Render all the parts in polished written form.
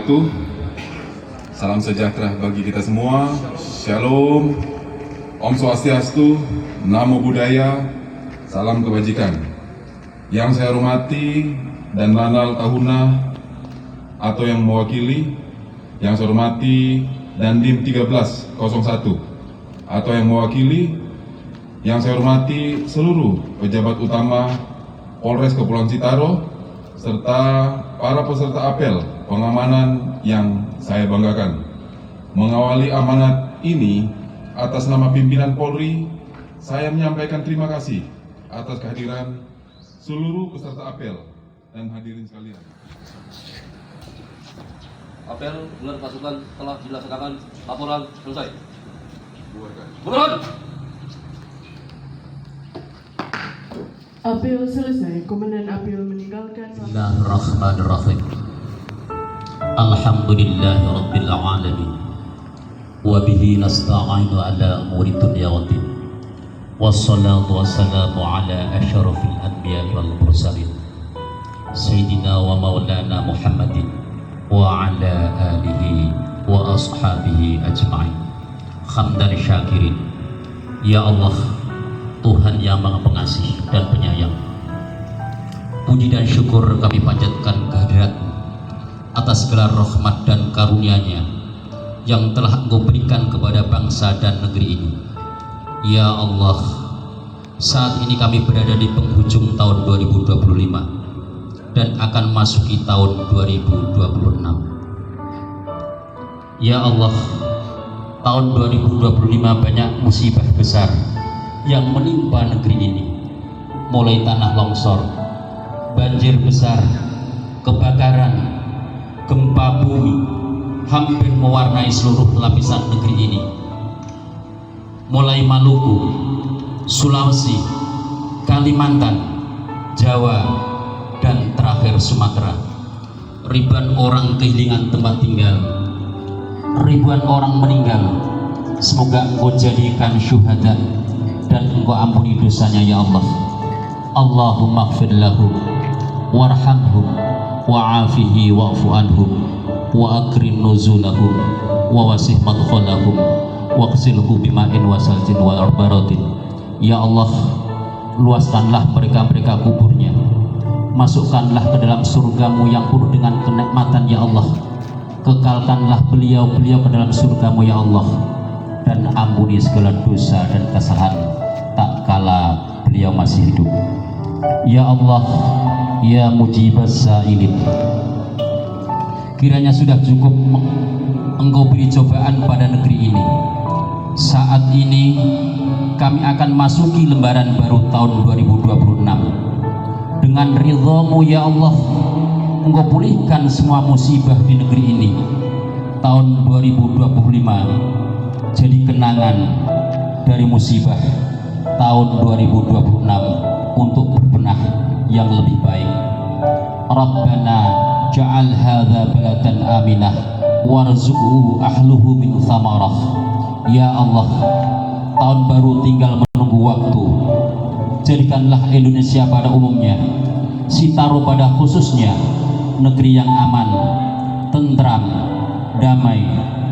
wabarakatuh. Salam sejahtera bagi kita semua. Shalom, Om Swastiastu, Namo Buddhaya, salam kebajikan. Yang saya hormati dan Lanal Tahuna atau yang mewakili, yang saya hormati Dandim 1301 atau yang mewakili, yang saya hormati seluruh pejabat utama Polres Kepulauan Sitaro serta para peserta apel pengamanan yang saya banggakan. Mengawali amanat ini atas nama pimpinan Polri, saya menyampaikan terima kasih atas kehadiran seluruh peserta apel dan hadirin sekalian. Apel gelar pasukan telah dilaksanakan. Laporan selesai. Bubarkan. Apel selesai. Komandan apel meninggalkan. Bismillahirrahmanirrahim. Alhamdulillahi rabbil alamin. Wa bihi nasta'inu ala umuri dunya waddin. Wassalatu wassalamu ala asyrafil anbiya'i wal mursalin. Sayyidina wa maulana Muhammadin wa ala alihi wa ashabihi ajma'in. Hamdan syakirin. Ya Allah, Tuhan yang Maha Pengasih dan Penyayang, puji dan syukur kami panjatkan kehadirat-Mu atas segala rahmat dan karunia-Nya yang telah Engkau berikan kepada bangsa dan negeri ini. Ya Allah, saat ini kami berada di penghujung tahun 2025 dan akan masuki tahun 2026. Ya Allah, tahun 2025 banyak musibah besar yang menimpa negeri ini, mulai tanah longsor, banjir besar, kebakaran, gempa bumi, hampir mewarnai seluruh lapisan negeri ini, mulai Maluku, Sulawesi, Kalimantan, Jawa, dan terakhir Sumatera. Ribuan orang kehilangan tempat tinggal, ribuan orang meninggal. Semoga Engkau jadikan syuhada dan Engkau ampuni dosanya ya Allah. Allahumma ighfir lahum warhamhum wa'afihi wa'fu anhum wa akrim nuzulahum wa wasih madkhalahum waqsilhu bima'in wasaltin wa arbaratin. Ya Allah, luaskanlah mereka kuburnya, masukkanlah ke dalam surgamu yang penuh dengan kenikmatan ya Allah. Kekalkanlah beliau ke dalam surgamu ya Allah, dan ampuni segala dosa dan kesalahan tak kala beliau masih hidup. Ya Allah, ya mujibaz sa'ilin, kiranya sudah cukup Engkau beri cobaan pada negeri ini. Saat ini kami akan masuki lembaran baru tahun 2026. Dengan ridha-Mu ya Allah, Engkau pulihkan semua musibah di negeri ini. Tahun 2025 jadi kenangan dari musibah tahun 2026 untuk berbenah yang lebih baik. Rabbana ja'al hadza baladan aminah warzuqhu ahluhu min thamarah. Ya Allah, tahun baru tinggal menunggu waktu. Jadikanlah Indonesia pada umumnya, Sitaro pada khususnya, negeri yang aman, tentram, damai,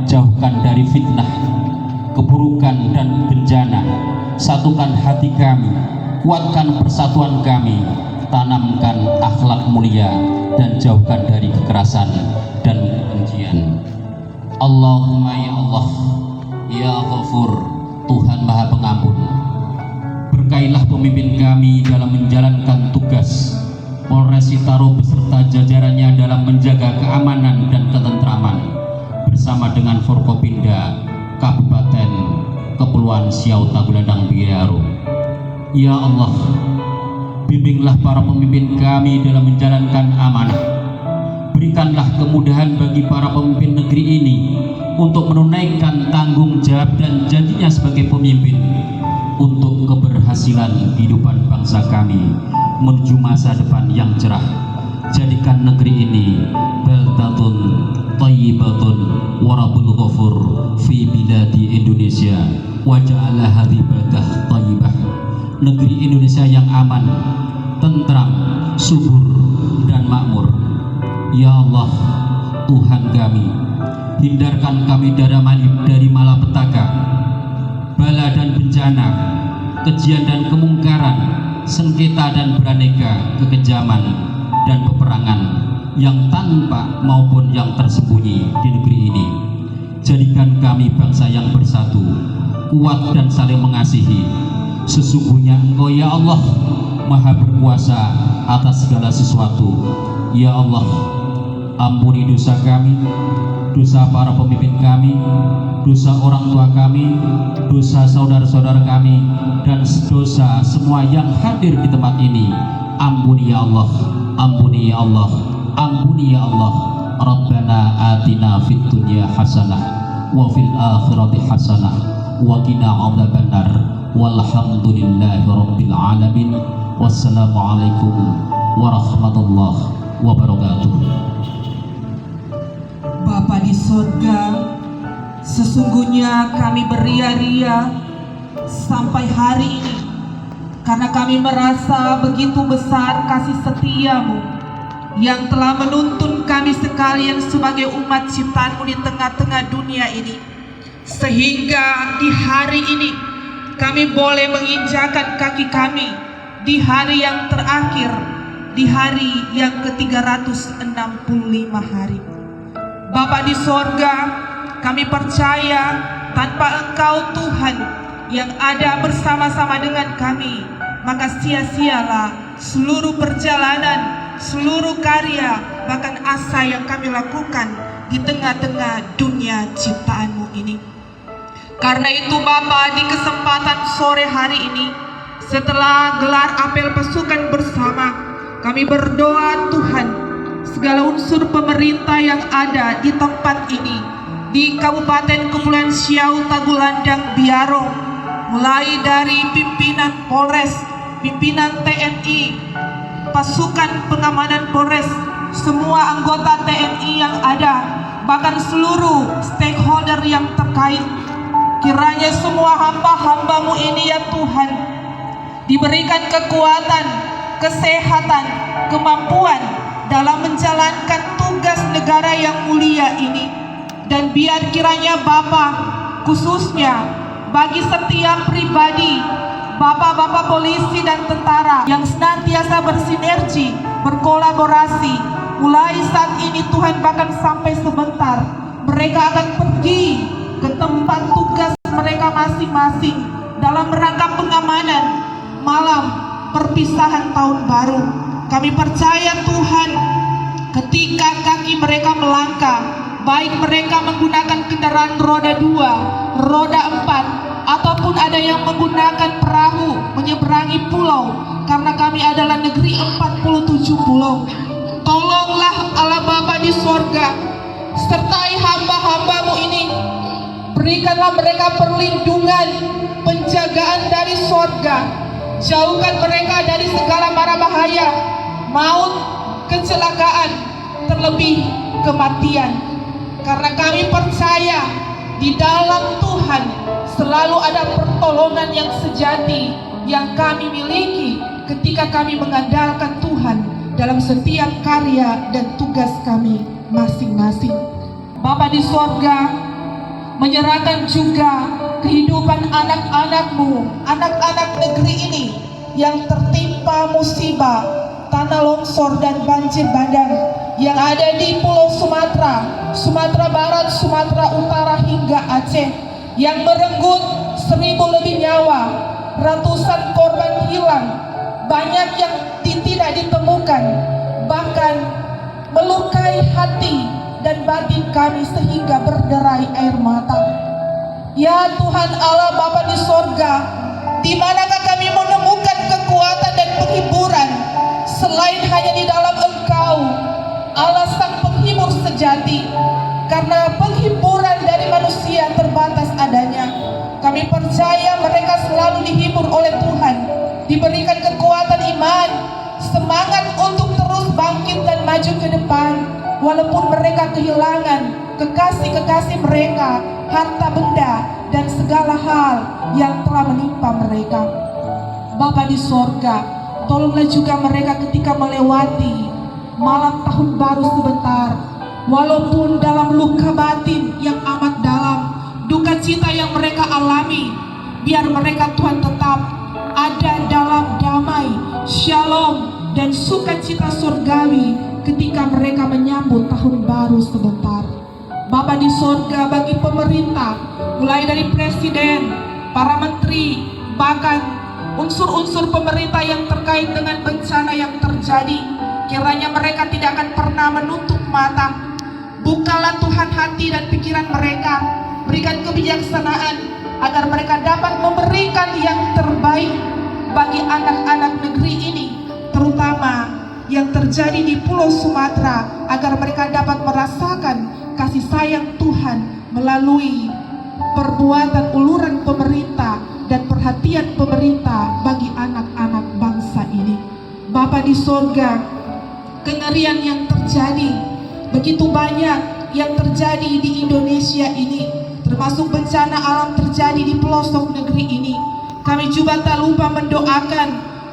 jauhkan dari fitnah, keburukan dan bencana. Satukan hati kami, kuatkan persatuan kami, tanamkan akhlak mulia dan jauhkan dari kekerasan dan kebencian. Allahumma ya Allah, ya Ghafur, Tuhan Maha Pengampun, berkailah pemimpin kami dalam menjalankan tugas Polres Sitaro beserta jajarannya dalam menjaga keamanan dan ketentraman bersama dengan Forkopimda Kabupaten Kepulauan Siau Tagulandang Biriaro. Ya Allah, bimbinglah para pemimpin kami dalam menjalankan amanah. Berikanlah kemudahan bagi para pemimpin negeri ini untuk menunaikan tanggung jawab dan janjinya sebagai pemimpin untuk keberhasilan kehidupan bangsa kami menuju masa depan yang cerah. Jadikan negeri ini baldatun thayyibatun wa rabbul ghafur fi biladi Indonesia wa ja'ala hadhihi baldah thayyibah, negeri Indonesia yang aman, tentram, subur dan makmur. Ya Allah, Tuhan kami, hindarkan kami dari malapetaka, bala dan bencana, kejian dan kemungkaran, sengketa dan beraneka kekejaman dan peperangan yang tampak maupun yang tersembunyi di negeri ini. Jadikan kami bangsa yang bersatu, kuat dan saling mengasihi. Sesungguhnya Engkau ya Allah Maha berkuasa atas segala sesuatu. Ya Allah, ampuni dosa kami, dosa para pemimpin kami, dosa orang tua kami, dosa saudara-saudara kami, dan dosa semua yang hadir di tempat ini. Ampuni ya Allah, ampuni ya Allah, ampuni ya Allah. Rabbana atina fid dunya hasanah wa fil akhirati hasanah wa qina adzabannar. Walhamdulillahi rabbil alamin. Wassalamualaikum warahmatullahi wabarakatuh. Bapa di sorga, sesungguhnya kami beria-ria sampai hari ini karena kami merasa begitu besar kasih setiamu yang telah menuntun kami sekalian sebagai umat ciptaanmu di tengah-tengah dunia ini, sehingga di hari ini kami boleh menginjakan kaki kami di hari yang terakhir, di hari yang ke-365 hari. Bapa di sorga, kami percaya tanpa Engkau Tuhan yang ada bersama-sama dengan kami, maka sia-sialah seluruh perjalanan, seluruh karya, bahkan asa yang kami lakukan di tengah-tengah dunia ciptaanmu ini. Karena itu Bapa, di kesempatan sore hari ini, setelah gelar apel pasukan bersama, kami berdoa Tuhan, segala unsur pemerintah yang ada di tempat ini, di Kabupaten Kepulauan Siau, Tagulandang, Biaro, mulai dari pimpinan Polres, pimpinan TNI, pasukan pengamanan Polres, semua anggota TNI yang ada, bahkan seluruh stakeholder yang terkait, kiranya semua hamba-hambamu ini ya Tuhan, diberikan kekuatan, kesehatan, kemampuan dalam menjalankan tugas negara yang mulia ini. Dan biar kiranya Bapa, khususnya bagi setiap pribadi, bapak-bapak polisi dan tentara yang senantiasa bersinergi, berkolaborasi, mulai saat ini Tuhan, bahkan sampai sebentar mereka akan pergi ke tempat tugas mereka masing-masing dalam rangka pengamanan malam perpisahan tahun baru. Kami percaya Tuhan, ketika kaki mereka melangkah, baik mereka menggunakan kendaraan roda 2, roda 4, ataupun ada yang menggunakan perahu menyeberangi pulau, karena kami adalah negeri 47 pulau. Tolonglah Allah Bapa di sorga, sertai hamba-hambamu ini. Berikanlah mereka perlindungan, penjagaan dari sorga. Jauhkan mereka dari segala mara bahaya, maut, kecelakaan, terlebih kematian. Karena kami percaya di dalam Tuhan selalu ada pertolongan yang sejati yang kami miliki ketika kami mengandalkan Tuhan dalam setiap karya dan tugas kami masing-masing. Bapa di sorga, menyerahkan juga kehidupan anak-anakmu, anak-anak negeri ini yang tertimpa musibah tanah longsor dan banjir bandang yang ada di Pulau Sumatera, Sumatera Barat, Sumatera Utara hingga Aceh, yang merenggut 1.000 lebih nyawa, ratusan korban hilang, banyak yang tidak ditemukan, bahkan melukai hati dan batin kami sehingga berderai air mata. Ya Tuhan Allah Bapa di sorga, di manakah kami menemukan kekuatan dan penghiburan selain hanya di dalam Engkau, Allah Sang Penghibur sejati? Karena penghiburan dari manusia terbatas adanya. Kami percaya mereka selalu dihibur oleh Tuhan, diberikan kekuatan iman, semangat untuk terus bangkit dan maju ke depan, walaupun mereka kehilangan kekasih-kekasih mereka, harta benda, dan segala hal yang telah menimpa mereka. Bapa di sorga, tolonglah juga mereka ketika melewati malam tahun baru sebentar, walaupun dalam luka batin yang amat dalam, duka cita yang mereka alami, biar mereka Tuhan tetap ada dalam damai, shalom, dan sukacita surgawi ketika mereka menyambut tahun baru sebentar. Bapa di sorga, bagi pemerintah, mulai dari presiden, para menteri, bahkan unsur-unsur pemerintah yang terkait dengan bencana yang terjadi, kiranya mereka tidak akan pernah menutup mata. Bukalah Tuhan hati dan pikiran mereka, berikan kebijaksanaan agar mereka dapat memberikan yang terbaik bagi anak-anak negeri ini, terutama yang terjadi di Pulau Sumatera, agar mereka dapat merasakan kasih sayang Tuhan melalui perbuatan uluran pemerintah dan perhatian pemerintah bagi anak-anak bangsa ini. Bapa di sorga, kengerian yang terjadi, begitu banyak yang terjadi di Indonesia ini, termasuk bencana alam terjadi di pelosok negeri ini. Kami juga tak lupa mendoakan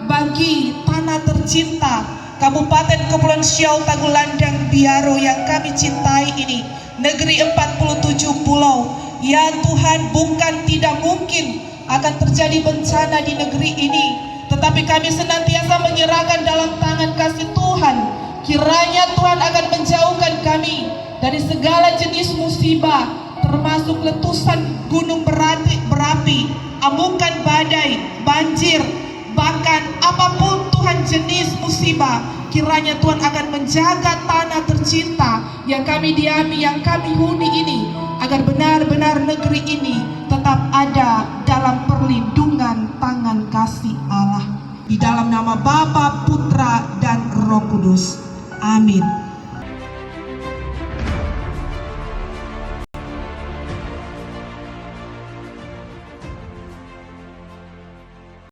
bagi tanah tercinta Kabupaten Kepulauan Siau Tagulandang Biaro yang kami cintai ini, negeri 47 pulau. Ya Tuhan, bukan tidak mungkin akan terjadi bencana di negeri ini, tetapi kami senantiasa menyerahkan dalam tangan kasih Tuhan. Kiranya Tuhan akan menjauhkan kami dari segala jenis musibah, termasuk letusan gunung berapi, amukan badai, banjir, bahkan apapun Tuhan jenis musibah. Kiranya Tuhan akan menjaga tanah tercinta yang kami diami, yang kami huni ini, agar benar-benar negeri ini tetap ada dalam perlindungan tangan kasih Allah. Di dalam nama Bapa, Putra, dan Roh Kudus. Amin.